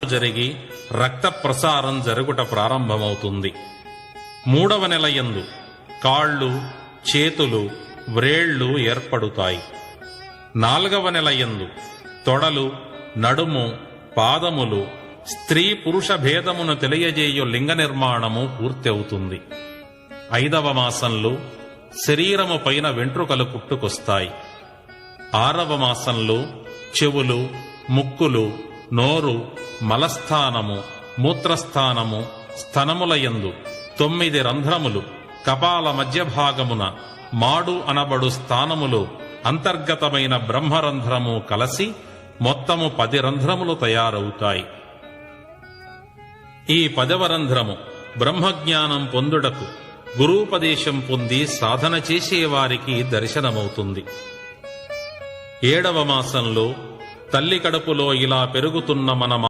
జరిగి రక్త ప్రసారం జరుగుట ప్రారంభమవుతుంది. 3వ నెల యందు కాళ్ళు, చేతులు, వ్రేళ్లు ఏర్పడుతాయి. 4వ నెల యందు తొడలు, నడుము, పాదములు, స్త్రీ పురుష భేదమును తెలియజేయు లింగ నిర్మాణము పూర్తి అవుతుంది. 5వ మాసంలో శరీరము పైన వెంట్రుకలు పుట్టుకొస్తాయి. 6వ మాసంలో చెవులు, ముక్కులు, నోరు, మలస్థానము, మూత్రస్థానము, స్తనములయందు 9 రంధ్రములు, కపాల మధ్య భాగమున మాడు అనబడు స్థానములు అంతర్గతమైన బ్రహ్మరంధ్రము కలసి మొత్తము 10 రంధ్రములు తయారవుతాయి. ఈ 10వ రంధ్రము బ్రహ్మజ్ఞానం పొందుటకు గురూపదేశం పొంది సాధన చేసేవారికి దర్శనమవుతుంది. 7వ మాసంలో తల్లి కడుపులో ఇలా పెరుగుతున్న మన